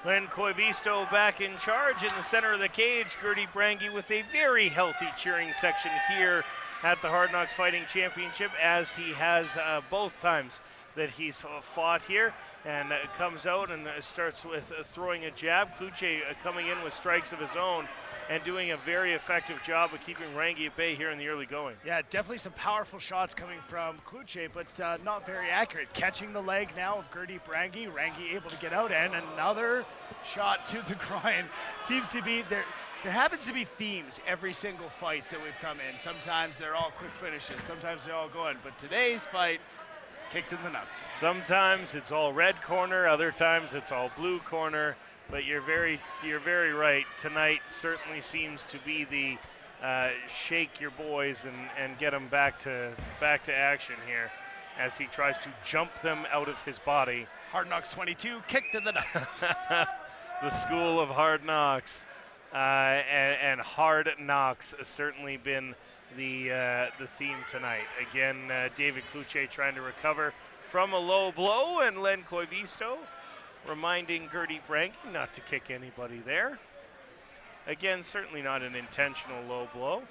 Len Koivisto back in charge in the center of the cage. Gurdip Rangi with a very healthy cheering section here at the Hard Knocks Fighting Championship, as he has both times that he's fought here, and comes out and starts with throwing a jab. Cloutier coming in with strikes of his own and doing a very effective job of keeping Rangi at bay here in the early going. Yeah, definitely some powerful shots coming from Cloutier, but not very accurate. Catching the leg now of Gurdip Rangi. Rangi able to get out, and another shot to the groin. Seems to be there happens to be themes every single fights that we've come in. Sometimes they're all quick finishes, sometimes they're all going, but today's fight, kicked in the nuts. Sometimes it's all red corner, other times it's all blue corner, but you're very right. Tonight certainly seems to be the shake your boys and get them back to action here as he tries to jump them out of his body. Hard Knocks 22, kicked in the nuts. The school of hard knocks. And hard knocks has certainly been the theme tonight. Again, David Cloutier trying to recover from a low blow, and Len Koivisto reminding Gurdip Rangi not to kick anybody there. Again, certainly not an intentional low blow.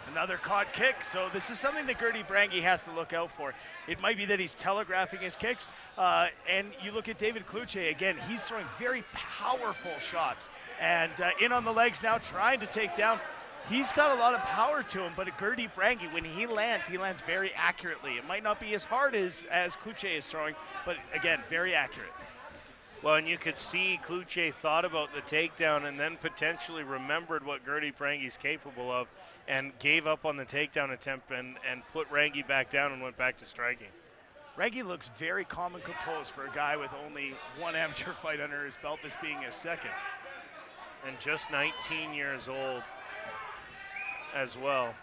Another caught kick, so this is something that Gurdip Rangi has to look out for. It might be that he's telegraphing his kicks, and you look at David Cloutier, again, he's throwing very powerful shots, and in on the legs now, trying to take down. He's got a lot of power to him, but Gurdip Rangi, when he lands very accurately. It might not be as hard as Cloutier is throwing, but again, very accurate. Well, and you could see Cloutier thought about the takedown and then potentially remembered what Gurdip Rangi's capable of and gave up on the takedown attempt and put Rangi back down and went back to striking. Rangi looks very calm and composed for a guy with only one amateur fight under his belt, this being his second. And just 19 years old as well.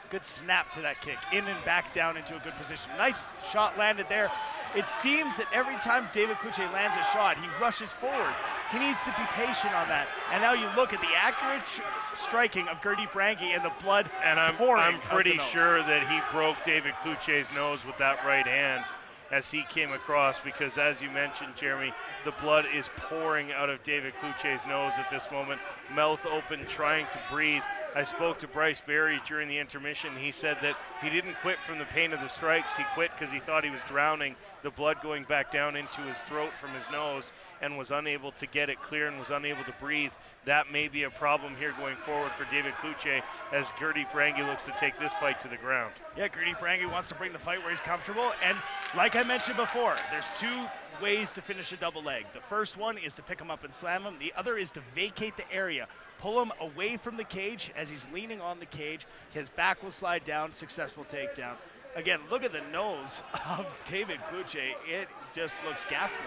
Good snap to that kick, in and back down into a good position. Nice shot landed there. It seems that every time David Cloutier lands a shot, he rushes forward. He needs to be patient on that. And now you look at the accurate striking of Gurdip Rangi and the blood pouring. I'm pretty sure that he broke David Cloutier's nose with that right hand as he came across, because as you mentioned, Jeremy, the blood is pouring out of David Cloutier's nose at this moment, mouth open, trying to breathe. I spoke to Bryce Berry during the intermission. He said that he didn't quit from the pain of the strikes. He quit because he thought he was drowning, the blood going back down into his throat from his nose, and was unable to get it clear and was unable to breathe. That may be a problem here going forward for David Cloutier as Gurdip Rangi looks to take this fight to the ground. Yeah, Gurdip Rangi wants to bring the fight where he's comfortable, and like I mentioned before, there's two ways to finish a double leg. The first one is to pick him up and slam him. The other is to vacate the area, pull him away from the cage as he's leaning on the cage. His back will slide down, successful takedown. Again, look at the nose of David Cloutier. It just looks ghastly.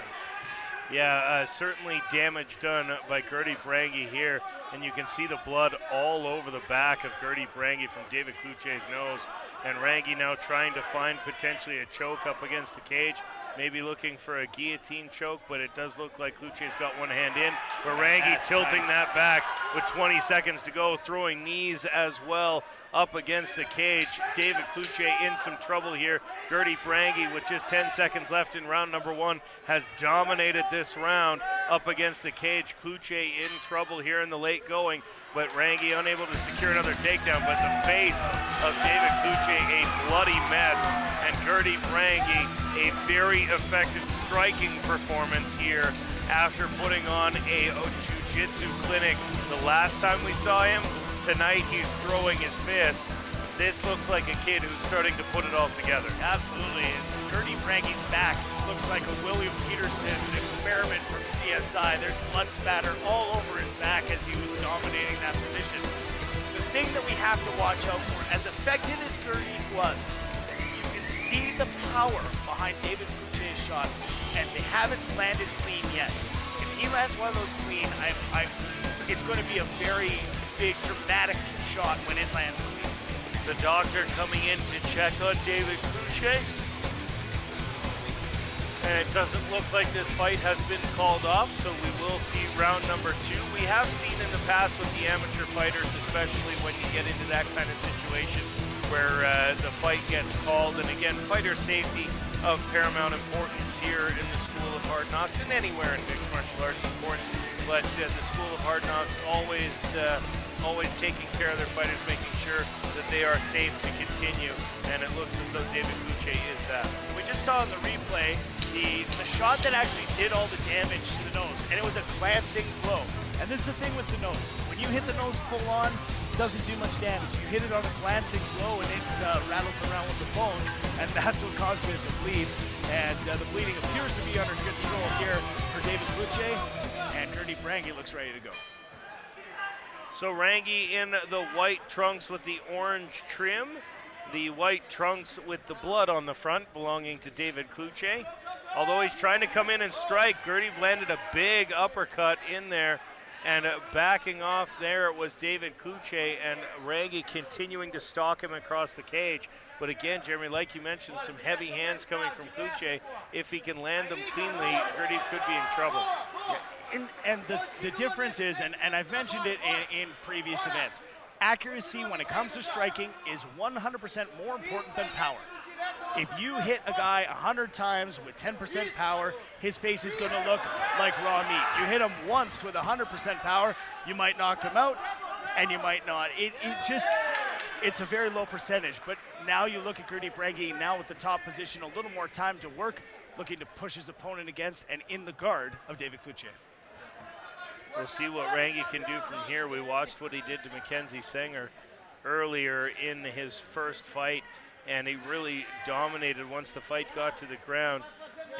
Yeah, certainly damage done by Gurdip Rangi here, and you can see the blood all over the back of Gurdip Rangi from David Cloutier's nose. And Rangi now trying to find potentially a choke up against the cage, maybe looking for a guillotine choke, but it does look like Cloutier's got one hand in, but Rangi tilting that back with 20 seconds to go, throwing knees as well up against the cage. David Cloutier in some trouble here. Gurdip Rangi, with just 10 seconds left in round number one, has dominated this round up against the cage. Cloutier in trouble here in the late going, but Rangi unable to secure another takedown. But the face of David Cloutier, a bloody mess, and Gurdip Rangi, a very effective striking performance here after putting on a jiu-jitsu clinic the last time we saw him. Tonight he's throwing his fists. This looks like a kid who's starting to put it all together. Absolutely. Gurdip Rangi's back looks like a William Peterson experiment from CSI. There's blood spatter all over his back as he was dominating that position. The thing that we have to watch out for, as effective as Gurdip was, you can see the power behind David Cloutier's shots, and they haven't landed clean yet. If he lands one of those clean, it's going to be a very big, dramatic shot when it lands clean. The doctor coming in to check on David Cloutier. And it doesn't look like this fight has been called off, so we will see round number two. We have seen in the past with the amateur fighters, especially when you get into that kind of situation where the fight gets called. And again, fighter safety of paramount importance here in the School of Hard Knocks, and anywhere in mixed martial arts, of course. But the School of Hard Knocks always taking care of their fighters, making sure that they are safe to continue. And it looks as though David Cloutier is that. We just saw in the replay the shot that actually did all the damage to the nose, and it was a glancing blow. And this is the thing with the nose. When you hit the nose full on, it doesn't do much damage. You hit it on a glancing blow and it rattles around with the bone, and that's what causes it to bleed. And the bleeding appears to be under control here for David Cloutier, and Gurdip Rangi looks ready to go. So Rangi in the white trunks with the orange trim, the white trunks with the blood on the front belonging to David Cloutier. Although he's trying to come in and strike, Gurdip landed a big uppercut in there, and backing off there it was David Cloutier, and Rangi continuing to stalk him across the cage. But again, Jeremy, like you mentioned, some heavy hands coming from Cloutier. If he can land them cleanly, Gurdip could be in trouble. And the difference is, and I've mentioned it in previous events, accuracy when it comes to striking is 100% more important than power. If you hit a guy 100 times with 10% power, his face is going to look like raw meat. You hit him once with 100% power, you might knock him out, and you might not. It's a very low percentage. But now you look at Gurdip Rangi now with the top position, a little more time to work, looking to push his opponent against and in the guard of David Cloutier. We'll see what Rangi can do from here. We watched what he did to Mackenzie Sanger earlier in his first fight, and he really dominated once the fight got to the ground.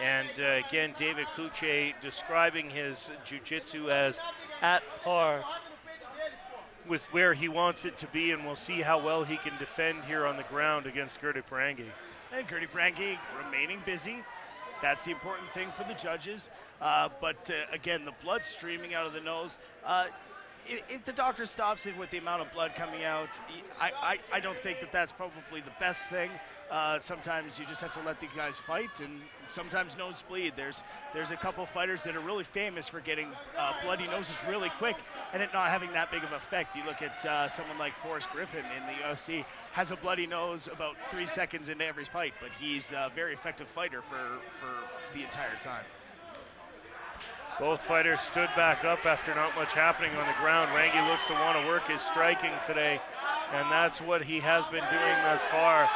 And again, David Cloutier describing his jiu-jitsu as at par with where he wants it to be, and we'll see how well he can defend here on the ground against Gurdip Rangi. And Gurdip Rangi remaining busy. That's the important thing for the judges. But again, the blood streaming out of the nose. If the doctor stops it with the amount of blood coming out, I don't think that that's probably the best thing. Sometimes you just have to let the guys fight, and sometimes nosebleed. There's a couple fighters that are really famous for getting bloody noses really quick and it not having that big of an effect. You look at someone like Forrest Griffin in the UFC, has a bloody nose about 3 seconds into every fight, but he's a very effective fighter for the entire time. Both fighters stood back up after not much happening on the ground. Rangi looks to want to work his striking today, and that's what he has been doing thus far.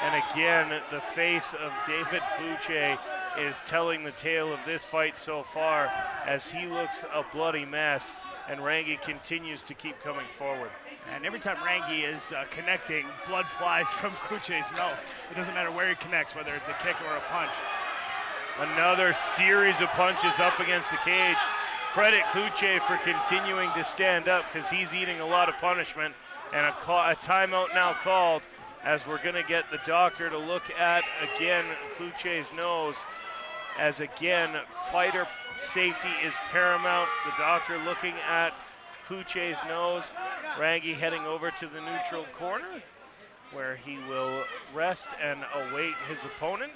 And again, the face of David Cloutier is telling the tale of this fight so far, as he looks a bloody mess, and Rangi continues to keep coming forward. And every time Rangi is connecting, blood flies from Cloutier's mouth. It doesn't matter where he connects, whether it's a kick or a punch. Another series of punches up against the cage. Credit Cloutier for continuing to stand up, because he's eating a lot of punishment, and a timeout now called, as we're going to get the doctor to look at, again, Cloutier's nose, as again, fighter safety is paramount. The doctor looking at Cloutier's nose. Rangi heading over to the neutral corner, where he will rest and await his opponent,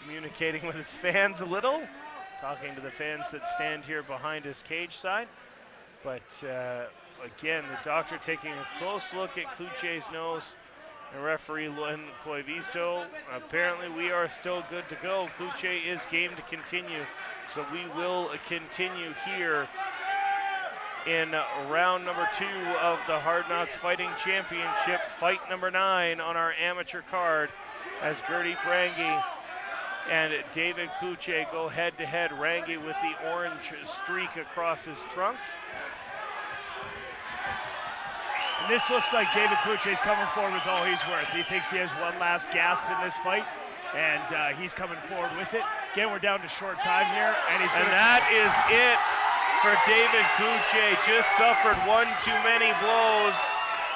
communicating with his fans a little, talking to the fans that stand here behind his cage side. But again, the doctor taking a close look at Cloutier's nose, and referee Len Coivisto. Apparently we are still good to go. Cloutier is game to continue, so we will continue here in round number 2 of the Hard Knocks Fighting Championship, fight number 9 on our amateur card, as Gurdip Rangi and David Cloutier go head-to-head. Rangi with the orange streak across his trunks. And this looks like David Cloutier is coming forward with all he's worth. He thinks he has one last gasp in this fight, and he's coming forward with it. Again, we're down to short time here, and that is it for David Cloutier. Just suffered one too many blows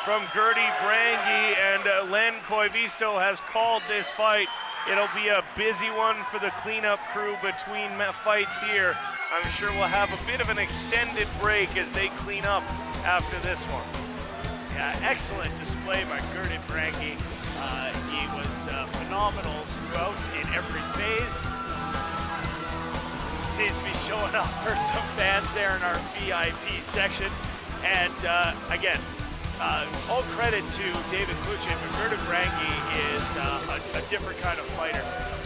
from Gurdip Rangi, and Len Coivisto has called this fight. It'll be a busy one for the cleanup crew between fights here. I'm sure we'll have a bit of an extended break as they clean up after this one. Yeah, excellent display by Gurdip Rangi. He was phenomenal throughout in every phase. Seems to be showing up for some fans there in our VIP section. And again, all credit to David Cloutier, but Gurdip Rangi is a different kind of fighter.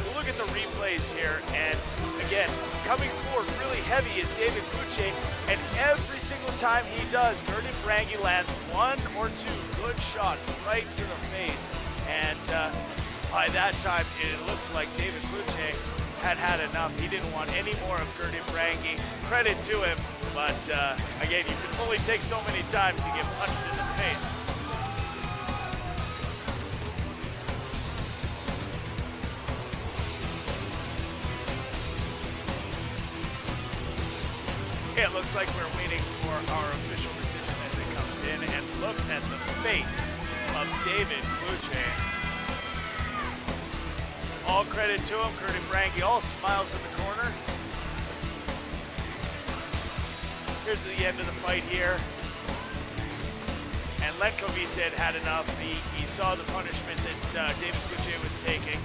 We'll look at the replays here, and again, coming forward really heavy is David Cloutier, and every single time he does, Gurdip Rangi lands one or two good shots right to the face, and by that time, it looked like David Cloutier had had enough. He didn't want any more of Gurdip Rangi. Credit to him, but again, you can only take so many times to get punched in the face. Okay, it looks like we're waiting for our official decision as it comes in, and look at the face of David Cloutier. All credit to him, Gurdip Rangi, all smiles in the corner. Here's the end of the fight here. And Lenkovic had enough. He saw the punishment that David Cloutier was taking,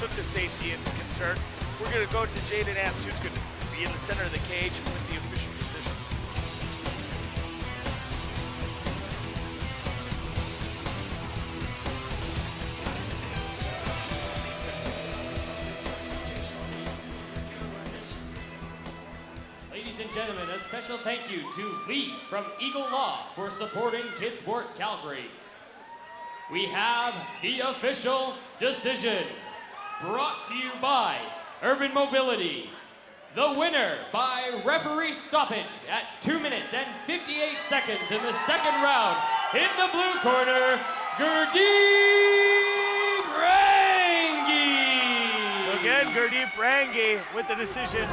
took the safety into concern. We're gonna go to Jaden Ants, who's gonna be in the center of the cage with the official decision. Ladies and gentlemen, a special thank you to Lee from Eagle Law for supporting Kidsport Calgary. We have the official decision, brought to you by Urban Mobility. The winner by referee stoppage at 2 minutes and 58 seconds in the second round. In the blue corner, Gurdip Rangi. So again, Gurdip Rangi with the decision.